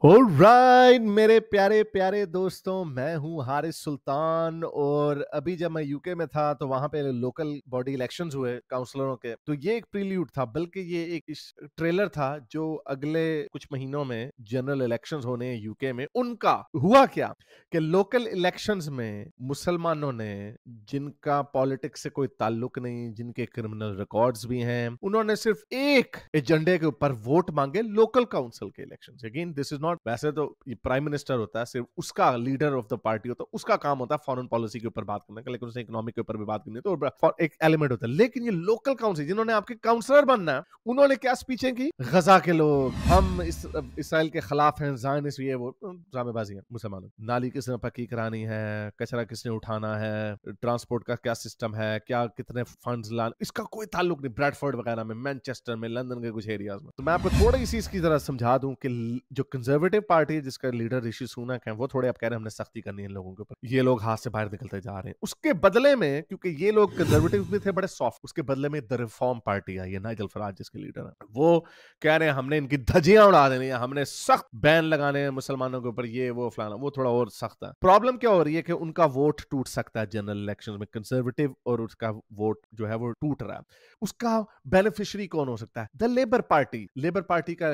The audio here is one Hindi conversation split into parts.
ऑलराइट मेरे प्यारे प्यारे दोस्तों, मैं हूं हारिस सुल्तान। और अभी जब मैं यूके में था तो वहां पे लोकल बॉडी इलेक्शंस हुए काउंसलरों के। तो ये एक प्रील्यूड था, बल्कि ये एक ट्रेलर था जो अगले कुछ महीनों में जनरल इलेक्शंस होने हैं यूके में। उनका हुआ क्या कि लोकल इलेक्शंस में मुसलमानों ने, जिनका पॉलिटिक्स से कोई ताल्लुक नहीं, जिनके क्रिमिनल रिकॉर्ड्स भी हैं, उन्होंने सिर्फ एक एजेंडे के ऊपर वोट मांगे लोकल काउंसिल के elections. Again this is not, वैसे तो ये प्राइम मिनिस्टर होता है, सिर्फ उसका लीडर ऑफ द पार्टी होता है, उसका काम होता है फॉरेन पॉलिसी के ऊपर बात करने का, लेकिन उसे इकोनॉमिक के ऊपर भी बात करनी है तो एक एलिमेंट होता है। लेकिन ये लोकल काउंसिल जिन्होंने आपके काउंसलर बनना है, उन्होंने क्या स्पीचें की? गजा के लोग, हम इसराइल के खिलाफ हैं, ज़ायनिस्ट, ये वो ड्रामेबाजी है। मुसलमानों, नाली किसने पक्की करानी है, कचरा किसने उठाना है, ट्रांसपोर्ट का क्या सिस्टम है, क्या कितने फंड्स लाने, इसका कोई ताल्लुक नहीं। ब्रैडफोर्ड वगैरह में, मैनचेस्टर में, लंदन के कुछ एरियाज में। तो मैं आपको थोड़ी सी इसकी तरह समझा दूं कि जो कंजर्वेटिव पार्टी है, जिसका लीडर ऋषि सुनक है, वो थोड़े अब कह रहे हैं हमने सख्ती करनी है इन लोगों के ऊपर, ये लोग हाथ से बाहर निकलते जा रहे हैं। उसके बदले में, क्योंकि ये लोग कंजर्वेटिव भी थे बड़े सॉफ्ट, उसके बदले में द रिफॉर्म पार्टी आई है, नाइजल फराज जिसके लीडर है, वो कह रहे हैं हमने इनकी धज्जियां उड़ा देनी है, हमने सख्त बैन लगाने हैं मुसलमानों के ऊपर, ये वो फलाना। वो थोड़ा और सख्त है। प्रॉब्लम क्या हो रही है कि उनका वोट टूट सकता है जनरल इलेक्शन में, कंजर्वेटिव, और उसका वोट जो है वो टूट रहा है। उसका बेनिफिशियरी कौन हो सकता है? The Labour Party. Labour Party का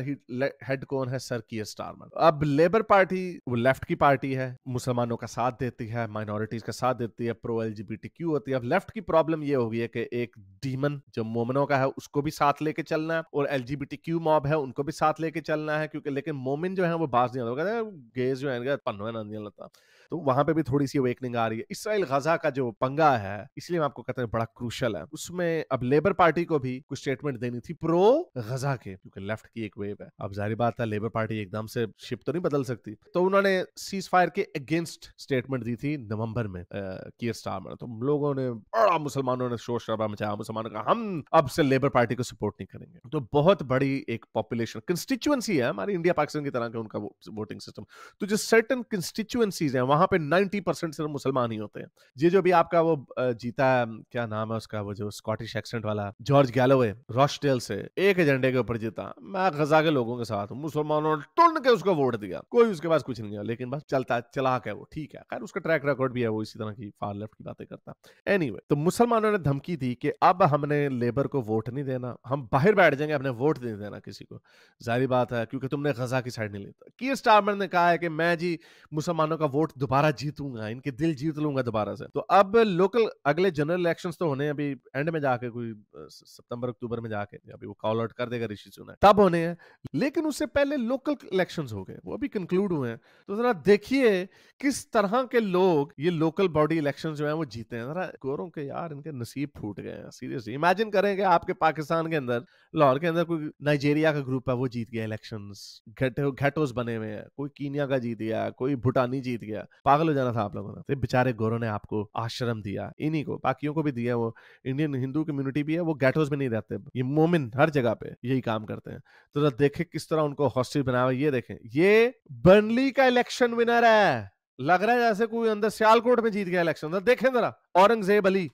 हेड कौन है? Sir Keir Starmer. अब लेबर पार्टी वो लेफ्ट की पार्टी है, मुसलमानों का साथ देती है, माइनॉरिटीज का साथ देती है, प्रो एलजीबीटीक्यू होती है। अब लेफ्ट की प्रॉब्लम ये हो गई है कि एक डीमन जो मोमिनों का है उसको भी साथ लेके चलना है, और एलजीबीटीक्यू मॉब है उनको भी साथ लेके चलना है, क्योंकि लेकिन मोमिन जो है वो बाज नहीं आता, गेज जो है पन्नो है ना लगता। तो वहां पे भी थोड़ी सी अवेकनिंग आ रही है। इसराइल गजा का जो पंगा है, इसलिए मैं आपको कहता हूं बड़ा क्रूशल है। उसमें अब लेबर पार्टी को भी कुछ स्टेटमेंट देनी थी प्रो गजा के, क्योंकि लेफ्ट की एक वेव है। अब जाहिर बात है लेबर पार्टी एकदम से शिप तो नहीं बदल सकती, तो उन्होंने सीज फायर के अगेंस्ट स्टेटमेंट दी थी नवंबर में कीयर स्टारमर। तो लोगों ने बड़ा, मुसलमानों ने शोर शराबा मचाया, मुसलमानों का हम अब से लेबर पार्टी को सपोर्ट नहीं करेंगे। तो बहुत बड़ी एक पॉपुलेशन कंस्टिट्यूएंसी है हमारी, इंडिया पाकिस्तान की तरह का उनका वोटिंग सिस्टम। तो जो सर्टन कंस्टिट्यूएंसीज हैं वहां पे 90% सिर्फ मुसलमान ही होते हैं। ये जो भी आपका वो जीता है, क्या नाम है उसका, वो जो स्कॉटिश एक्सेंट वाला जॉर्ज गैलोवे, रॉचडेल से एक एजेंडे के ऊपर जीता। मैं गजा के लोगों के साथ हूं, मुसलमानों ने टुन के उसको वोट दिया, कोई उसके पास कुछ नहीं है, लेकिन बस चलता चलाक है वो, ठीक है। खैर उसका ट्रैक रिकॉर्ड भी है, वो इसी तरह की फार लेफ्ट की बातें करता। एनीवे, तो मुसलमानों ने धमकी दी कि अब हमने लेबर को वोट नहीं देना, हम बाहर बैठ जाएंगे, अपने वोट नहीं देना किसी को। जाहिर बात है, क्योंकि तुमने गजा की साइड नहीं लेता। कीयर स्टारमर ने कहा है कि मैं जी मुसलमानों का वोट दोबारा जीतूंगा, इनके दिल जीत लूंगा दोबारा से। तो अब लोकल अगले जनरल इलेक्शंस तो होने अभी एंड में जाके, कोई सितंबर अक्टूबर में जाके, अभी वो कॉल आउट कर देगा ऋषि सुनक, तब होने हैं। लेकिन उससे पहले लोकल इलेक्शंस हो गए, वो अभी कंक्लूड हुए हैं। तो जरा देखिए किस तरह के लोग ये लोकल बॉडी इलेक्शंस जो है वो जीते हैं। जरा गोरों के यार इनके नसीब फूट गए हैं सीरियसली। इमेजिन करें कि आपके पाकिस्तान के अंदर, लाहौर के अंदर कोई नाइजीरिया का ग्रुप है, वो जीत गया इलेक्शंस, घटोस बने हुए हैं, कोई कीनिया का जीत गया, कोई भूटानी जीत गया। पागल हो जाना था आप लोगों ने। तो बेचारे गोरों ने आपको आश्रम दिया, इन्हीं को, बाकियों को भी दिया। वो इंडियन हिंदू कम्युनिटी भी है, वो गेटोस में नहीं रहते, ये मोमिन हर जगह पे यही काम करते हैं। तो देखें किस तरह उनको हॉस्टिल बनाया। ये देखें, ये बर्नली का इलेक्शन विनर है, लग रहा है जैसे कोई अंदर सियालकोट में जीत गया इलेक्शन। देखें जरा, औरंगजेब अली।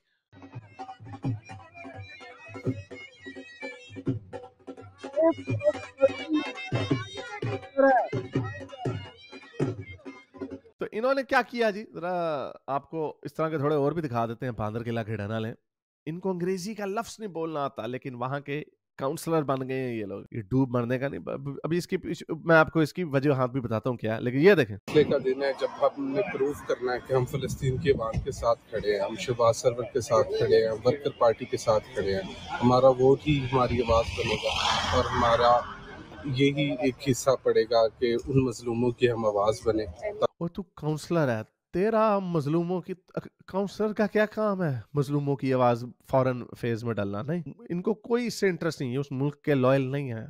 तो इन्होंने क्या किया जी, जरा आपको इस तरह के थोड़े और भी दिखा देते हैं, बांदर किला घिड़ाना ले। इनको अंग्रेजी का लफ्ज नहीं बोलना आता, लेकिन वहां के काउंसलर बन गए हैं ये लोग। ये डूब मरने का नहीं। अभी इसकी मैं आपको इसकी वजूहात भी बताता हूँ क्या, लेकिन ये देखें। फैसले का दिन है जब हमने प्रूफ करना है कि हम फलस्तीन के अवाम के साथ खड़े हैं, हम शहबाज सरवर के साथ खड़े हैं, वर्कर पार्टी के साथ खड़े हैं। हमारा वोट ही हमारी आवाज़ बनेगा, और हमारा यही एक हिस्सा पड़ेगा कि उन मजलूमों की हम आवाज़ बने। वो तू काउंसलर है, तेरा मजलूमों की, काउंसलर का क्या काम है मजलूमों की आवाज फॉरेन फेज में डालना? नहीं, इनको कोई इससे इंटरेस्ट नहीं है, उस मुल्क के लॉयल नहीं है।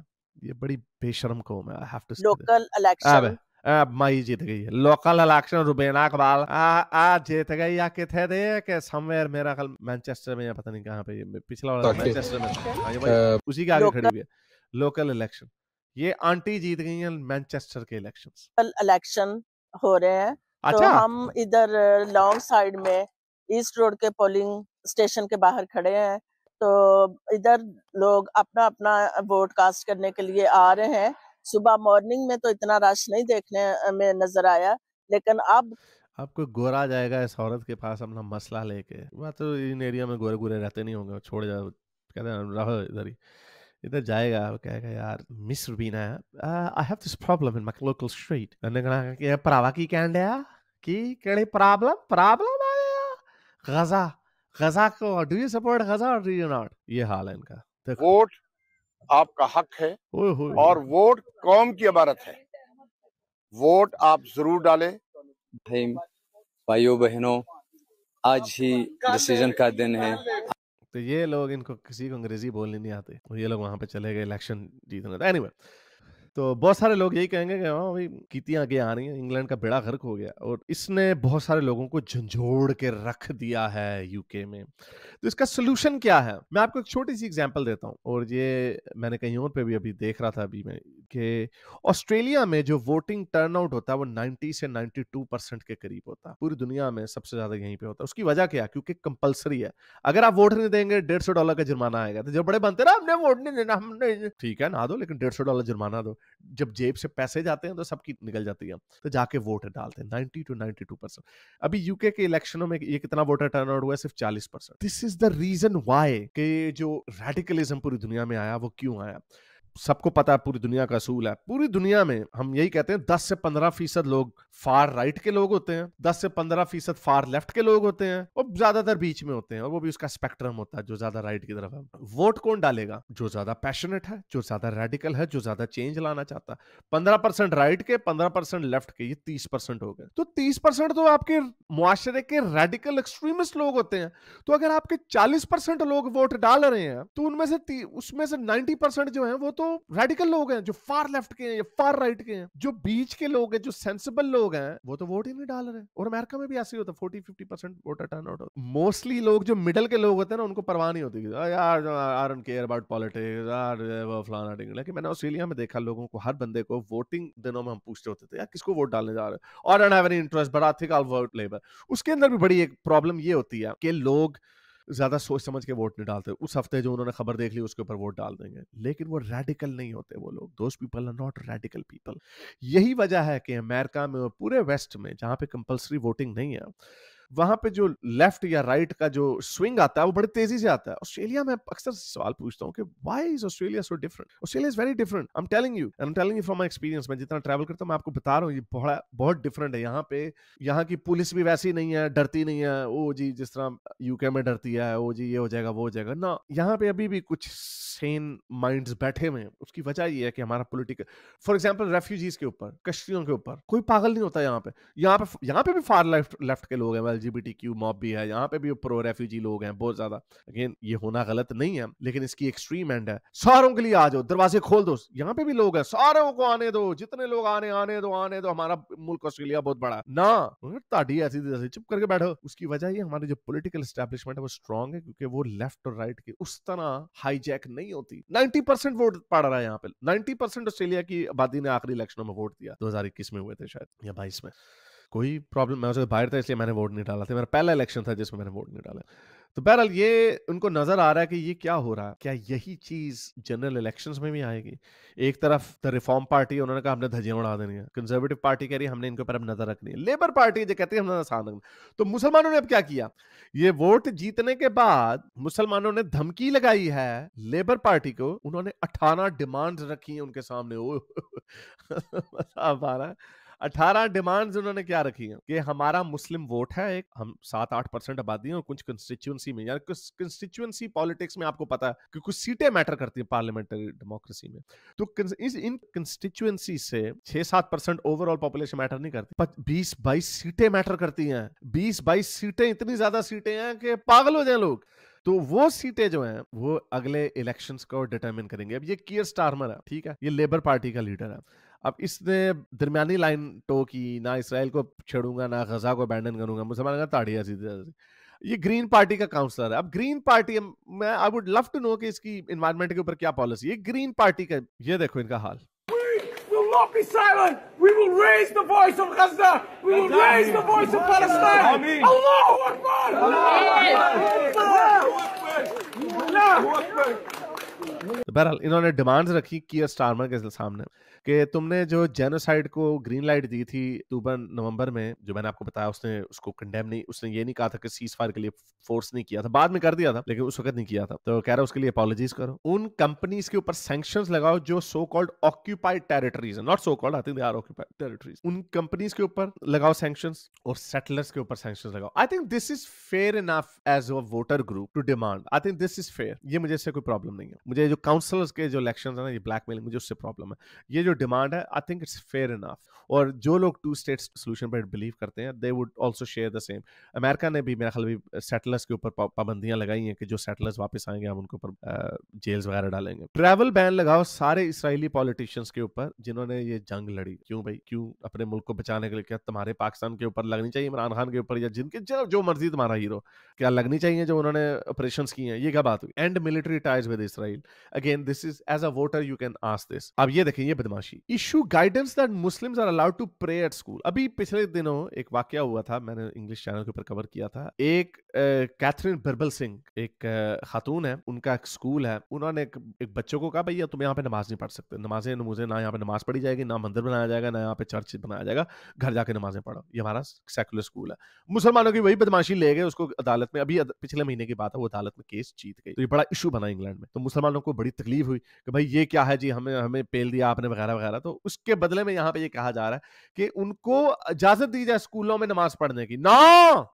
ये बड़ी बेशर्म कौम है, आई हैव टू से। लोकल इलेक्शन अब माई जीत गई है लोकल इलेक्शन। रुबेना इकबाल आ जीत गई या किथे दे के समवेयर, मेरा ख्याल मैनचेस्टर में या पता नहीं कहां पे, ये पिछला वाला मैनचेस्टर में था। हाँ, ये भाई उसी के आगे खड़ी हुई है। लोकल इलेक्शन, ये आंटी जीत गई हैं मैनचेस्टर के इलेक्शंस। इलेक्शन हो रहे हैं। तो अच्छा, हम इधर लॉन्ग साइड में ईस्ट रोड के पोलिंग स्टेशन के बाहर खड़े हैं। तो इधर लोग अपना अपना वोट कास्ट करने के लिए आ रहे हैं। सुबह मॉर्निंग में तो इतना रश नहीं देखने में नजर आया, लेकिन अब आपको गोरा जाएगा इस औरत के पास अपना मसला लेके। वह तो इन एरिया में गोरे गोरे रहते नहीं होंगे, छोड़ जाओ, कहते हैं रहो इधर ही। इधर जाएगा, वो कहेगा यार miss Rubina, I have this problem in my local street. मैंने कहा कि भरावा की कहन दिया कि केड़ी प्रॉब्लम आया गजा, गजा को डू यू सपोर्ट गजा और डू यू नॉट? ये हाल है इनका। वोट आपका हक है और वोट कौम की अमानत है। वोट आप जरूर डालें। भाइयों बहनों, आज ही डिसीजन का दिन है। तो ये लोग, इनको किसी को अंग्रेजी बोलनी नहीं आती, ये लोग वहां पे चले गए इलेक्शन जीतने। एनीवे, तो बहुत सारे लोग यही कहेंगे कि हाँ भाई कीतियां आगे आ रही हैं, इंग्लैंड का बेड़ा गर्क हो गया, और इसने बहुत सारे लोगों को झंझोड़ के रख दिया है यूके में। तो इसका सोल्यूशन क्या है? मैं आपको एक छोटी सी एग्जांपल देता हूँ, और ये मैंने कहीं और पे भी अभी देख रहा था अभी मैं, कि ऑस्ट्रेलिया में जो वोटिंग टर्नआउट होता है वो 90 से 92% के करीब होता है। पूरी दुनिया में सबसे ज्यादा यहीं पे होता है। उसकी वजह क्या है? क्योंकि कंपलसरी है। अगर आप वोट नहीं देंगे $150 का जुर्माना आएगा। तो जो बड़े बनते ना, हमने वोट नहीं देना, हमने, ठीक है ना दो, लेकिन $150 जुर्माना दो। जब जेब से पैसे जाते हैं तो सबकी निकल जाती है, तो जाके वोट डालते हैं 90 to 92%। अभी यूके के इलेक्शनों में ये कितना वोटर टर्नआउट हुआ है? सिर्फ 40%। This is the reason why कि जो रेडिकलिज्म पूरी दुनिया में आया, वो क्यों आया? सबको पता है, पूरी दुनिया का असूल है। पूरी दुनिया में हम यही कहते हैं 10 से 15% लोग फार राइट के लोग होते हैं, 10 से 15% फार लेफ्ट के लोग होते हैं, और ज्यादातर बीच में होते हैं, और वो भी उसका स्पेक्ट्रम होता है जो ज्यादा राइट की तरफ है। वोट कौन डालेगा? जो ज्यादा पैशनेट है, जो ज्यादा रेडिकल है, जो ज्यादा चेंज लाना चाहता है। 15% राइट के, 15% लेफ्ट के, ये 30% हो गए। तो 30% तो आपके मुआशरे के रेडिकल एक्सट्रीमिस्ट लोग होते हैं। तो अगर आपके 40% लोग वोट डाल रहे हैं, तो उनमें से उसमें से 90% जो है वो तो रेडिकल लोग हैं, जो फार लेफ्ट के हैं या फार राइट के हैं। जो बीच के लोग हैं, जो सेंसिबल लोग हैं, वो तो वोट ही नहीं डाल रहे। और अमेरिका में भी ऐसे ही होता है, 40-50% वोटर टर्नआउट होता है। मोस्टली लोग जो मिडिल के लोग होते हैं ना, उनको परवाह नहीं होती, यार I don't care about politics, यार वो फलाना ढिंग। लेकिन मैंने ऑस्ट्रेलिया में देखा लोगों को, हर बंदे को वोटिंग दिनों में हम पूछते होते थे, यार किसको वोट डालने जा रहे हो? I don't have any interest but I think I will vote labour. उसके अंदर भी बड़ी एक प्रॉब्लम ये होती है कि लोग ज्यादा सोच समझ के वोट नहीं डालते। उस हफ्ते जो उन्होंने खबर देख ली उसके ऊपर वोट डाल देंगे, लेकिन वो रेडिकल नहीं होते वो लोग। Those people are not radical people. यही वजह है कि अमेरिका में और पूरे वेस्ट में, जहां पे कंपलसरी वोटिंग नहीं है, वहां पे जो लेफ्ट या राइट का जो स्विंग आता है वो बड़ी तेजी से आता है। ऑस्ट्रेलिया में अक्सर सवाल पूछता हूँ कि why is Australia so different? Australia is very different, I am telling you from my experience. मैं जितना ट्रैवल करता हूँ मैं आपको बता रहा हूँ, ये बहुत डिफरेंट है। यहाँ पे, यहाँ की पुलिस भी वैसी नहीं है, डरती नहीं है, ओ जी जिस तरह यूके में डरती है, ओ जी ये हो जाएगा वो हो जाएगा ना। यहाँ पे अभी भी कुछ सेन माइंड्स बैठे हुए हैं। उसकी वजह ये है कि हमारा पॉलिटिकल, फॉर एग्जांपल रेफ्यूजीज के ऊपर, कश्तियों के ऊपर कोई पागल नहीं होता। यहाँ पे भी फार लेफ्ट के लोग हैं, LGBTQ मॉब भी है, यहाँ पे भी प्रो रेफ्यूजी लोग हैं बहुत ज्यादा। अगेन ये होना गलत नहीं है, लेकिन इसकी एक्सट्रीम एंड है। सारों के लिए आ जाओ, दरवाजे खोल दो, यहाँ पे भी लोग हैं, सारों को आने दो, जितने लोग आने दो, हमारा मुल्क ऑस्ट्रेलिया बहुत बड़ा ना। ताड़ी ऐसी चुप करके बैठो। उसकी वजह ये हमारी जो पॉलिटिकल एस्टेब्लिशमेंट है वो स्ट्रांग है, क्योंकि वो लेफ्ट और राइट की उस तरह हाईजैक नहीं होती। 90% वोट पड़ रहा है यहाँ पे। 90% ऑस्ट्रेलिया की आबादी ने आखिरी इलेक्शनों में वोट दिया, 2021 में हुए थे शायद या 22 में। कोई प्रॉब्लम, मैं उसे बाहर था इसलिए मैंने वोट नहीं डाला था, मेरा पहला इलेक्शन था जिसमें मैंने वोट नहीं डाला। तो बहरहाल ये उनको नजर आ रहा है कि ये क्या हो रहा है। क्या यही चीज जनरल इलेक्शंस में भी आएगी? एक तरफ द रिफॉर्म पार्टी, उन्होंने कहा हमने धज्जियां उड़ा देनी है। कंजर्वेटिव पार्टी कह रही है हमने इनके ऊपर अब नजर रखनी है। लेबर पार्टी जो कहती है हमने आसान रखना। तो मुसलमानों ने अब क्या किया? ये वोट जीतने के बाद मुसलमानों ने धमकी लगाई है लेबर पार्टी को। उन्होंने 18 डिमांड्स रखी हैं उनके सामने। आ रहा है 18 डिमांड्स उन्होंने क्या रखी हैं कि हमारा मुस्लिम वोट है, एक हम 7-8% आबादी है, और कुछ कंस्टिट्यूएंसी में, यार कंस्टिट्यूएंसी पॉलिटिक्स में आपको पता है कि कुछ सीटें मैटर करती हैं पार्लियामेंट्री डेमोक्रेसी में। तो इन कंस्टिट्यूएंसी से 6-7% ओवरऑल पॉपुलेशन मैटर नहीं करती, 20-22 सीटें मैटर करती हैं। 20-22 सीटें, इतनी ज्यादा सीटें हैं कि पागल हो जाए लोग। तो वो सीटें जो हैं वो अगले इलेक्शंस को डिटरमिन करेंगे। अब ये कीयर स्टारमर है, ठीक है, ये लेबर पार्टी का लीडर है। अब इसने दरमियानी लाइन टो की, ना इसराइल को छेड़ूंगा ना गजा को अबैंडन करूंगा। मुसलमान का ताड़िया सीधे। ये ग्रीन पार्टी का काउंसलर है। अब ग्रीन पार्टी, मैं I would love to know कि इसकी एनवायरनमेंट के ऊपर क्या पॉलिसी है। ग्रीन पार्टी का ये देखो इनका हाल। Not be silent. We will raise the voice of Gaza. We will raise the voice of Palestine. Allahu Akbar. Allahu Akbar. तो बहरहाल इन्होंने डिमांड्स रखी कियर स्टारमर के सामने कि तुमने जो जेनोसाइड को ग्रीन लाइट दी थी अक्टूबर नवंबर में, जो मैंने आपको बताया, उसने उसको कंडेम नहीं, उसने ये नहीं कहा था कि सीज फायर के लिए फोर्स नहीं किया था, बाद में कर दिया था लेकिन उस वक्त नहीं किया था। तो कह रहा है उसके लिए अपॉलॉजीज करो, उन कंपनीज के ऊपर सैंक्शंस लगाओ जो so called occupied territories, not so called, I think they are occupied territories, उन कंपनीज के ऊपर लगाओ सैंक्शंस और सेटलर्स के ऊपर सैंक्शंस लगाओ। I think this is fair enough as a voter group to demand. I think this is fair, ये मुझे इससे कोई प्रॉब्लम नहीं है। मुझे जो काउंसलर्स के जो इलेक्शंस है ना, ये ब्लैकमेलिंग, मुझे उससे प्रॉब्लम है। ये जो डिमांड है, I think it's fair enough. और जो लोग टू स्टेट सोल्यूशन पर बिलीव करते हैं, they would also share the same. America ने भी मेरा ख्याल भी सेटलर्स के ऊपर पाबंदियां लगाई हैं कि जो सेटलर्स वापस आएंगे हम उनके ऊपर जेल्स वगैरह डालेंगे। ट्रैवल बैन लगाओ सारे इस्राएली पॉलिटिशियंस के ऊपर जिन्होंने ये जंग लड़ी। क्यों भाई, क्यों अपने मुल्क को बचाने के लिए? क्या तुम्हारे पाकिस्तान के ऊपर लगनी चाहिए, इमरान खान के ऊपर, या जिनके जो मर्जी तुम्हारा हीरो, क्या लगनी चाहिए जो उन्होंने ऑपरेशंस किए हैं? ये क्या बात हुई? And military ties with Israel. Again this is as a voter you can ask this. अब ये देखें, ये बदमाशी। Issue guidance that Muslims are allowed to pray at school. अभी पिछले दिनों एक वाकया हुआ था, मैंने इंग्लिश चैनल के ऊपर कवर किया था। एक कैथरीन बिरबल सिंह, एक खातून है, उनका एक स्कूल है, उन्होंने एक बच्चों को कहा भैया तुम यहाँ पे नमाज नहीं पढ़ सकते, नमाजें नमूजे ना यहाँ पे नमाज पढ़ी जाएगी, ना मंदिर बनाया जाएगा, ना यहाँ पे चर्च बनाया जाएगा, घर जाके नमाजें पढ़ो, ये हमारा सेकुलर स्कूल है। मुसलमानों की वही बदमाशी ले गए उसको अदालत में, अभी पिछले महीने की बात है, वो अदालत में केस जीत गई। तो ये बड़ा इशू बना इंग्लैंड में। तो मुसलमानों को बड़ी तकलीफ हुई कि भाई ये क्या है जी, हमें पेल दिया आपने वगैरह वगैरह। तो उसके बदले में यहाँ पे ये कहा जा रहा है कि उनको इजाजत दी जाए स्कूलों में नमाज पढ़ने की। ना,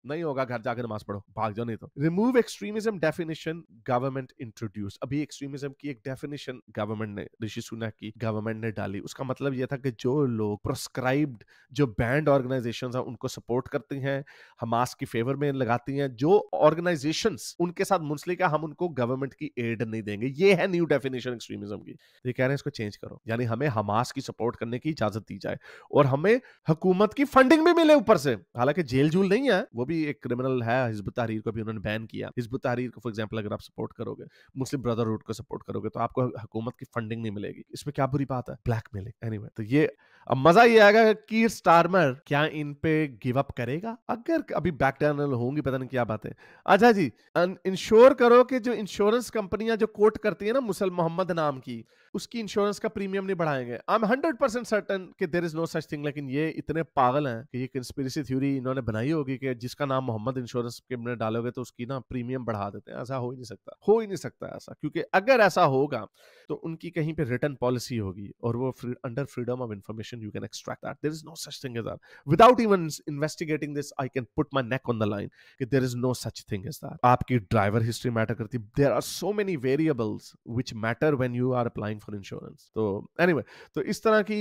नहीं होगा, घर जाकर नमाज पढ़ो, भाग जाओ नहीं तो। Remove extremism definition government introduce. अभी एक्सट्रीमिज्म की एक डेफिनेशन गवर्नमेंट ने, ऋषि सुनक की गवर्नमेंट ने डाली। उसका मतलब यह था कि जो लोग प्रोस्क्राइब्ड, जो बैंड ऑर्गेनाइजेशंस हैं उनको सपोर्ट करती हैं, हमास की फेवर में लगाती हैं, जो ऑर्गेनाइजेशंस उनके साथ मुंसलिक है, हम उनको गवर्नमेंट की एड नहीं देंगे। ये है न्यू डेफिनेशन एक्सट्रीमिज्म की। ये कह रहे हैं इसको चेंज करो, यानी हमें हमास की सपोर्ट करने की इजाजत दी जाए और हमें हुकूमत की फंडिंग भी मिले ऊपर से। हालांकि जेल जूल नहीं है, वो भी एक क्रिमिनल है। हिजबुत तहरीर को भी उन्होंने बैन किया। हिजबुत तहरीर को फॉर एग्जांपल अगर आप सपोर्ट करोगे, मुस्लिम ब्रदरहुड को सपोर्ट करोगे, तो आपको हुकूमत की फंडिंग नहीं मिलेगी। इसमें क्या बुरी बात है? ब्लैकमेलिंग। एनीवे, तो ये अब मजा ये आएगा कि स्टारमर क्या इन पे गिव अप करेगा? अगर अभी बैक चैनल होंगी, पता नहीं क्या बात है। अच्छा जी, इंश्योर करो कि जो इंश्योरेंस कंपनियां जो कोट करती है ना मुसल मोहम्मद नाम की, उसकी इंश्योरेंस का प्रीमियम नहीं बढ़ाएंगे। आई एम 100% सर्टेन कि there is no such thing. लेकिन ये इतने पागल हैं कि ये कंस्पिरेसी थ्योरी इन्होंने बनाई होगी कि जिसका नाम मोहम्मद इंश्योरेंस के में डालोगे तो उसकी ना प्रीमियम बढ़ा देते हैं। ऐसा हो ही नहीं सकता, हो ही नहीं सकता ऐसा, क्योंकि अगर ऐसा होगा तो उनकी कहीं पे रिटर्न पॉलिसी होगी और वो under freedom of information you can extract that. There is no such thing as that. Without even investigating this I can put my neck on the line कि there is no such thing as that. आपकी ड्राइवर हिस्ट्री मैटर करती है। There are so many variables which matter when you are applying for insurance. तो एनीवे, तो इस तरह की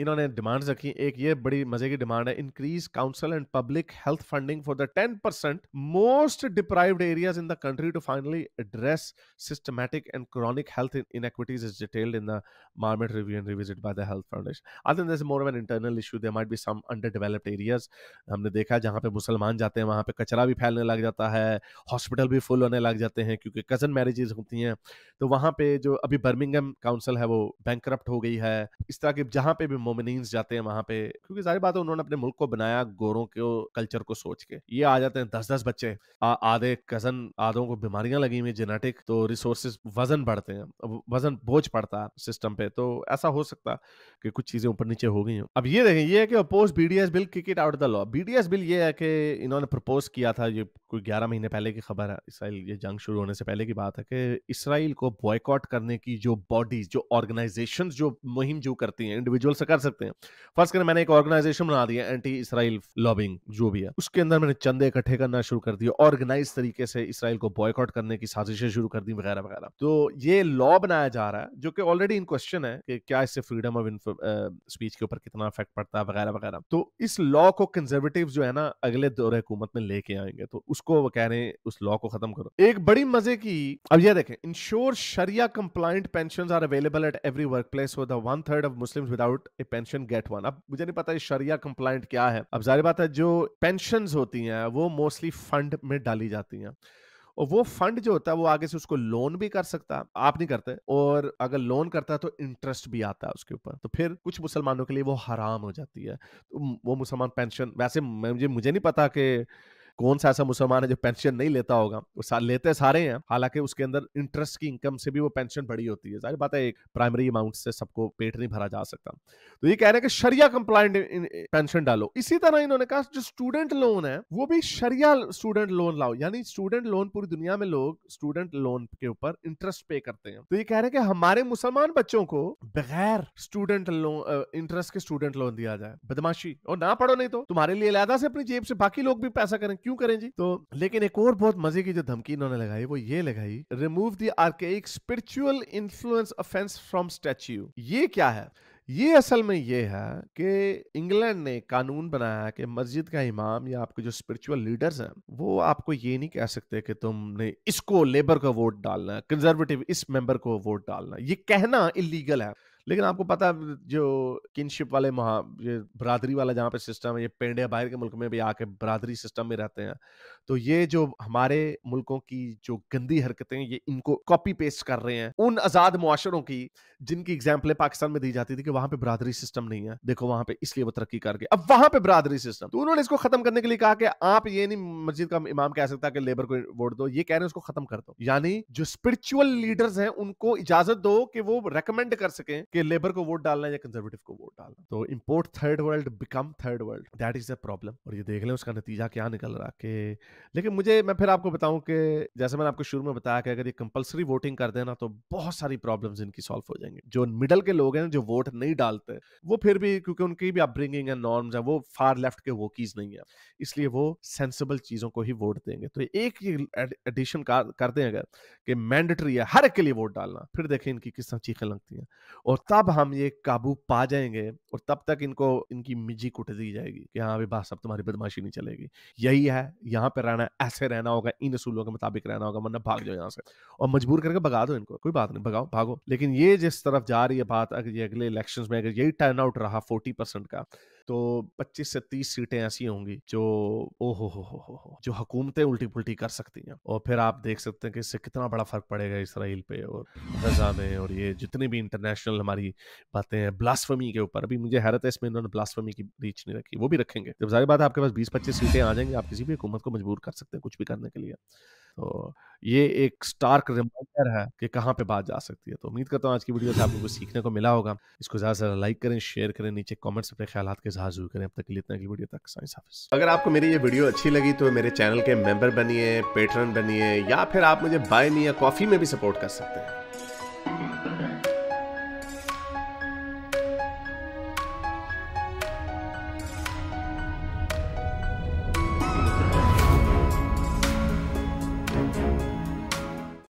इन्होंने डिमांड्स रखी। एक ये बड़ी मजे की डिमांड है, increase council and public health funding for the 10% most deprived areas in the country to finally address systematic and chronic health inequities is detailed in the Marmot review and revisited by the Health Foundation. I think there's more of an internal issue. There might be some underdeveloped areas. हमने देखा जहाँ पे मुसलमान जाते हैं वहाँ पे कचरा भी फैलने लग जाता है, हॉस्पिटल भी फुल होने लग जाते हैं क्योंकि कजन मैरिजेस होती हैं। तो वहाँ पे जो अभी बर्मिंघम काउंसिल है वो बैंकरप्ट हो गई है। इस तरह के जहाँ पे भी मोमिनीन्स जाते हैं वहाँ पे, क्योंकि जाहिर बात है उन्होंने अपने मुल्क को बनाया गोरों के कल्चर को सोच के। ये आ जाते हैं 10-10 बच्चे, आधे कजन, आधों को बीमारियां लगी हुई जेनेटिक, तो रिसोर्सेज वजन बढ़ते हैं, वजन बोझ पड़ता है सिस्टम पे। तो ऐसा हो सकता कि कुछ चीजें ऊपर नीचे हो गई हैं। अब ये देखें, ये है कि oppose BDS bill, kick it out the law. BDS bill ये है कि इन्होंने प्रपोज किया था, ये कोई 11 महीने पहले की खबर है, इसराइल ये जंग शुरू होने से पहले की बात है, कि इसराइल को बॉयकॉट करने की जो बॉडीज, जो ऑर्गेनाइजेशंस जो मुहिम जो करती हैं, इंडिविजुअल से कर सकते हैं। फर्स्ट करें, मैंने एक ऑर्गेनाइजेशन बना दिया एंटी इसराइल लॉबिंग जो भी है, उसके अंदर मैंने चंदे इकट्ठे करना शुरू कर दिया, ऑर्गेनाइज तरीके से इसराइल को बॉयकॉट करने की साजिशें शुरू कर दी वगैरह वगैरह। तो ये लॉ बनाया जा रहा है जो कि ऑलरेडी इन क्वेश्चन है कि क्या इससे फ्रीडम ऑफ स्पीच के ऊपर कितना इफेक्ट पड़ता है वगैरह वगैरह। तो इस लॉ को कंजर्वेटिव जो है ना अगले दौरे हुकूमत में लेके आएंगे, तो उसको वो कह रहे हैं उस लॉ को खत्म करो। एक बड़ी मजे की, अब ये देखें, ensure sharia compliant pensions are available at every workplace so the 1/3 of Muslims without a pension get one. अब मुझे नहीं पता ये शरिया कंप्लायंट क्या है। अब जाहिर बात है जो पेंशंस होती हैं वो मोस्टली फंड में डाली जाती हैं, और वो फंड जो होता है वो आगे से उसको लोन भी कर सकता है, आप नहीं करते, और अगर लोन करता है तो इंटरेस्ट भी आता है उसके ऊपर। तो फिर कुछ मुसलमानों के लिए वो हराम हो जाती है। तो वो मुसलमान पेंशन, वैसे मुझे नहीं पता कि कौन सा ऐसा मुसलमान है जो पेंशन नहीं लेता होगा? वो लेते सारे हैं, हालांकि उसके अंदर इंटरेस्ट की इनकम से भी वो पेंशन बड़ी होती है। सारी बात है, एक प्राइमरी अमाउंट से सबको पेट नहीं भरा जा सकता। तो ये कह रहे हैं कि शरिया कंप्लायंट पेंशन डालो। इसी तरह इन्होंने कहा जो स्टूडेंट लोन है वो भी शरिया स्टूडेंट लोन लाओ, यानी स्टूडेंट लोन पूरी दुनिया में लोग स्टूडेंट लोन के ऊपर इंटरेस्ट पे करते हैं। तो ये कह रहे हैं कि हमारे मुसलमान बच्चों को बगैर स्टूडेंट लोन इंटरेस्ट के स्टूडेंट लोन दिया जाए। बदमाशी, और ना पढ़ो नहीं तो तुम्हारे लिए अलहदा से अपनी जेब से बाकी लोग भी पैसा करें, क्यों करें जी? तो लेकिन एक और बहुत मजे की जो धमकी इन्होंने लगाई वो ये लगाई, remove the archaic spiritual influence offence from statue. ये क्या है? ये असल में ये है कि इंग्लैंड ने कानून बनाया कि मस्जिद का इमाम या आपके जो स्पिरिचुअल लीडर्स हैं वो आपको ये नहीं कह सकते कि तुमने इसको लेबर को वोट डालना है, कंजर्वेटिव इस मेंबर को वोट डालना है। ये कहना इलीगल है। लेकिन आपको पता है जो किनशिप वाले ये बरादरी वाला जहाँ पे सिस्टम है, ये पेंडे बाहर के मुल्क में भी आके बरादरी सिस्टम में रहते हैं, तो ये जो हमारे मुल्कों की जो गंदी हरकतें ये इनको कॉपी पेस्ट कर रहे हैं उन आजाद मुआशरों की जिनकी एग्जाम्पलें पाकिस्तान में दी जाती थी कि वहां पे बरादरी सिस्टम नहीं है, देखो वहां पे इसलिए वो तरक्की कर गए, अब वहां पे बरादरी सिस्टम। तो उन्होंने इसको खत्म करने के लिए कहा कि आप ये नहीं मस्जिद का इमाम कह सकता कि लेबर को वोट दो, ये कह रहे हैं उसको खत्म कर दो। यानी जो स्पिरिचुअल लीडर्स हैं उनको इजाजत दो कि वो रेकमेंड कर सकें कि लेबर को वोट डालना है या कंजर्वेटिव को वोट डालना। तो import third world become third world, that is the problem. और ये देख लें उसका नतीजा क्या निकल रहा कि, लेकिन मैं फिर आपको बताऊं कि जैसे मैंने आपको शुरू में बताया कि अगर ये कंपलसरी वोटिंग कर देना तो बहुत सारी प्रॉब्लम्स इनकी सॉल्व हो जाएंगी। जो मिडल के लोग हैं जो वोट नहीं डालते वो फिर भी, क्योंकि उनकी भी अपब्रिंगिंग है, नॉर्म्स है, वो फार लेफ्ट के वोकीज नहीं है, इसलिए वो सेंसिबल चीजों को ही वोट देंगे। तो एक एडिशन कर दें अगर कि मैंडेटरी है हर एक के लिए वोट डालना, फिर देखें इनकी किस तरह चीखें लगती हैं, और तब हम ये काबू पा जाएंगे। और तब तक इनको इनकी मिजी कुट दी जाएगी कि हाँ भाई बस अब तुम्हारी बदमाशी नहीं चलेगी, यही है, यहाँ पे रहना, ऐसे रहना होगा, इन असूलों के मुताबिक रहना होगा, वरना भाग जाओ यहाँ से, और मजबूर करके भगा दो इनको, कोई बात नहीं, भगाओ भागो। लेकिन ये जिस तरफ जा रही है बात, अगर ये अगले इलेक्शंस में अगर यही टर्न आउट रहा 40% का, तो 25 से 30 सीटें ऐसी होंगी जो हो जो हुकूमतें उल्टी पुल्टी कर सकती हैं। और फिर आप देख सकते हैं कि इससे कितना बड़ा फर्क पड़ेगा इसराइल पे और गजा में, और ये जितनी भी इंटरनेशनल हमारी बातें हैं ब्लास्फेमी के ऊपर। अभी मुझे हैरत है इसमें इन्होंने ब्लास्फेमी की रीच नहीं रखी, वो भी रखेंगे। जब जाहिर बात है आपके पास 20-25 सीटें आ जाएंगी, आप किसी भी हुकूमत को मजबूर कर सकते हैं कुछ भी करने के लिए। तो ये एक स्टार्क रिमाइंडर है कि कहाँ पे बात जा सकती है। तो उम्मीद करता हूँ आज की वीडियो से आपको कुछ सीखने को मिला होगा। इसको ज़्यादा से ज़्यादा लाइक करें, शेयर करें, नीचे कमेंट्स अपने ख्यालात के इज़हार ज़रूर करें। अब तक के लिए इतना, अगली वीडियो तक साइंस हाफिज़। अगर आपको मेरी ये वीडियो अच्छी लगी तो मेरे चैनल के मेंबर बनिए, पेट्रन बनिए, या फिर आप मुझे बाय मी या कॉफ़ी में भी सपोर्ट कर सकते हैं।